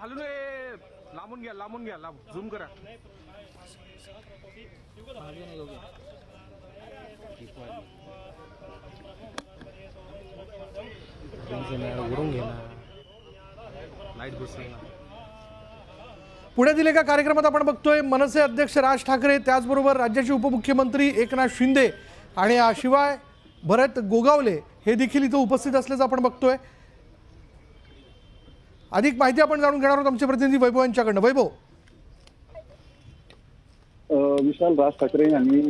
हलू नये, लांबून घ्या झूम करा. लाईट घुसली. पुण्यातील एका कार्यक्रमात आपण बघतोय मनसे अध्यक्ष राज ठाकरे, त्याचबरोबर राज्याचे उपमुख्यमंत्री एकनाथ शिंदे आणि शिवाय भरत गोगावले हे देखील इथं उपस्थित असल्याचं आपण बघतोय. अधिक माहिती आपण जाणून घेणार आहोत आमचे प्रतिनिधी वैभव यांच्याकडनं. वैभव. विशाल, राज ठाकरे आणि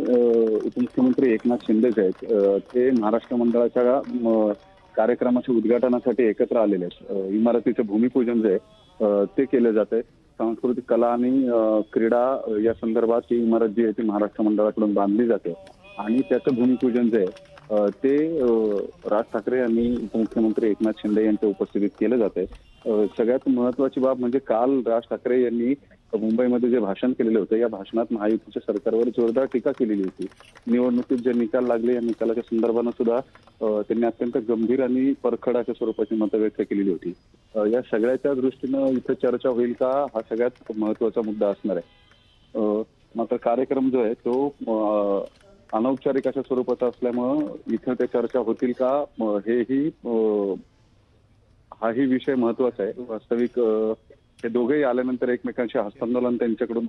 उपमुख्यमंत्री एकनाथ शिंदे जे आहेत ते महाराष्ट्र मंडळाच्या कार्यक्रमाच्या उद्घाटनासाठी एकत्र आलेले आहेत. इमारतीचं भूमिपूजन जे आहे ते केले जाते. सांस्कृतिक कला आणि क्रीडा या संदर्भात ही इमारत जी आहे ती महाराष्ट्र मंडळाकडून बांधली जाते आणि त्याचं भूमिपूजन जे आहे ते राज ठाकरे आणि उपमुख्यमंत्री एकनाथ शिंदे यांच्या उपस्थितीत केलं जाते. सगळ्यात महत्वाची बाब म्हणजे काल राज ठाकरे यांनी मुंबईमध्ये जे भाषण केलेले होते या भाषणात महायुतीच्या सरकारवर जोरदार टीका केलेली होती. निवडणुकीत जे निकाल लागले या निकालाच्या संदर्भानं सुद्धा त्यांनी अत्यंत गंभीर आणि परखड अशा स्वरूपाची मतं व्यक्त केलेली होती. या सगळ्याच्या दृष्टीनं इथं चर्चा होईल का हा सगळ्यात महत्वाचा मुद्दा असणार आहे. मात्र कार्यक्रम जो आहे तो अनौपचारिक अशा स्वरूपाचा असल्यामुळं इथं ते चर्चा होतील का हाही विषय महत्वाचा आहे. वास्तविक हे दोघेही आल्यानंतर एकमेकांशी हस्तांदोलन त्यांच्याकडून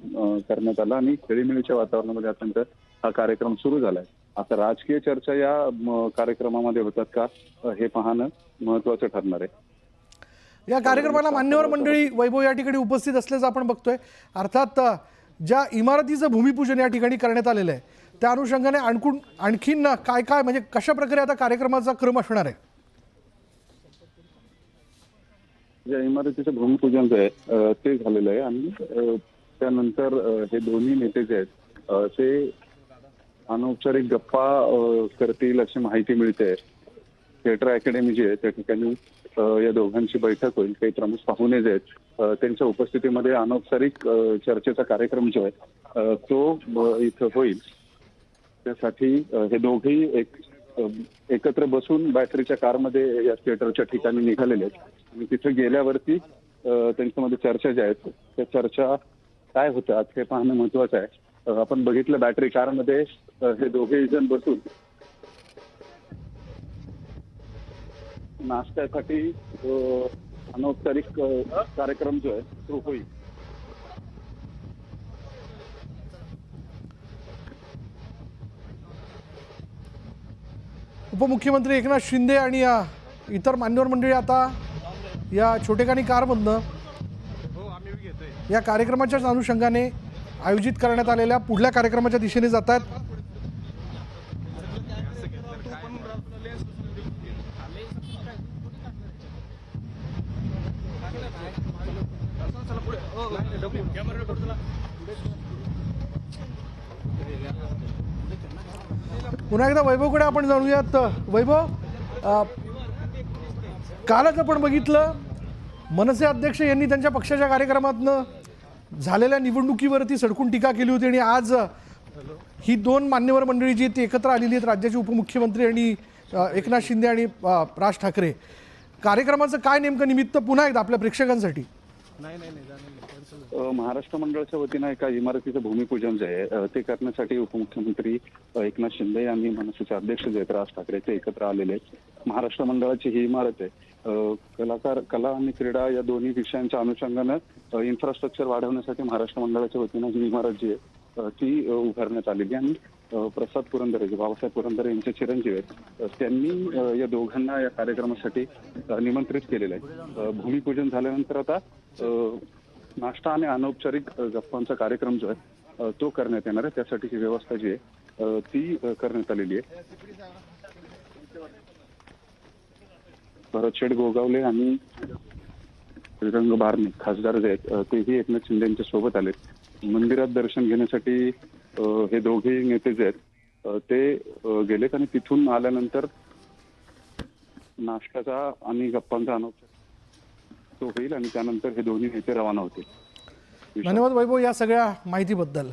करण्यात आलं आणि खेळीमेळीच्या वातावरणामध्ये अत्यंत हा कार्यक्रम सुरू झालाय. आता राजकीय चर्चा या कार्यक्रमामध्ये होतात का हे पाहणं महत्वाचं ठरणार आहे. या कार्यक्रमाला मान्यवर मंडळी वैभव या ठिकाणी उपस्थित असल्याचं आपण बघतोय. अर्थात ज्या इमारतीचं भूमिपूजन या ठिकाणी करण्यात आलेलं आहे त्या अनुषंगाने आणखीन काय काय म्हणजे कशा प्रकारे आता कार्यक्रमाचा क्रम असणार आहे. ज्या इमारतीचं भूमिपूजन जे आहे ते झालेलं आहे आणि त्यानंतर हे दोन्ही नेते जे आहेत ते अनौपचारिक गप्पा करतील अशी माहिती मिळते. थिएटर अकॅडमी जी आहे त्या ठिकाणी या दोघांची बैठक होईल. काही प्रमुख पाहुणे जे आहेत त्यांच्या उपस्थितीमध्ये अनौपचारिक चर्चेचा कार्यक्रम जो आहे तो इथं होईल. त्यासाठी हे दोघेही एकत्र बसून बॅटरीच्या कारमध्ये या थिएटरच्या ठिकाणी निघालेले आहेत आणि तिथे गेल्यावरती त्यांच्यामध्ये चर्चा ज्या आहेत त्या चर्चा काय होतात हे पाहणं महत्वाचं आहे. आपण बघितलं बॅटरी कारमध्ये हे दोघेही जण बसून नाश्त्यासाठी अनौपचारिक कार्यक्रम जो आहे तो होईल. उपमुख्यमंत्री एकनाथ शिंदे आणि इतर मान्यवर मंडळी आता या छोटेखानी कारमधनं या कार्यक्रमाच्याच अनुषंगाने आयोजित करण्यात आलेल्या पुढल्या कार्यक्रमाच्या दिशेने जात आहेत. पुन्हा एकदा वैभवकडे आपण जाणूयात. वैभव, कालच आपण बघितलं मनसे अध्यक्ष यांनी त्यांच्या पक्षाच्या कार्यक्रमातनं झालेल्या निवडणुकीवरती सडकून टीका केली होती आणि आज ही दोन मान्यवर मंडळी जी ती एकत्र आलेली आहेत, राज्याचे उपमुख्यमंत्री आणि एकनाथ शिंदे आणि राज ठाकरे. कार्यक्रमाचं काय नेमकं निमित्त पुन्हा एकदा आपल्या प्रेक्षकांसाठी? महाराष्ट्र मंडळाच्या वतीनं एका इमारतीचं भूमिपूजन जे आहे ते करण्यासाठी उपमुख्यमंत्री एकनाथ शिंदे आणि मनसेचे अध्यक्ष जे आहेत राज ठाकरे ते एकत्र आलेले आहेत. महाराष्ट्र मंडळाची ही इमारत आहे कला आणि क्रीडा या दोन्ही विषयांच्या अनुषंगानं इन्फ्रास्ट्रक्चर वाढवण्यासाठी महाराष्ट्र मंडळाच्या वतीनं ही इमारत जी आहे ती उभारण्यात आलेली आणि प्रसाद पुरंदरे जे बाबासाहेब पुरंदरे यांचे चिरंजीव आहेत त्यांनी या दोघांना या कार्यक्रमासाठी निमंत्रित केलेलं आहे. भूमिपूजन झाल्यानंतर आता नाश्ता आणि अनौपचारिक गप्पांचा कार्यक्रम जो आहे तो करण्यात येणार आहे. त्यासाठी ही व्यवस्था जी आहे ती करण्यात आलेली आहे. भरत गोगावले आणि श्रीरंग बारणे खासदार जे आहेत तेही एकनाथ शिंदे यांच्या सोबत आलेत. मंदिरात दर्शन घेण्यासाठी हे दोघे नेते जे आहेत ते गेलेत आणि तिथून आल्यानंतर नाश्त्याचा आणि गप्पांचा अनौपचारिक तो होईल आणि त्यानंतर हे दोन्ही नेते रवाना होतील. धन्यवाद वैभव या सगळ्या माहितीबद्दल.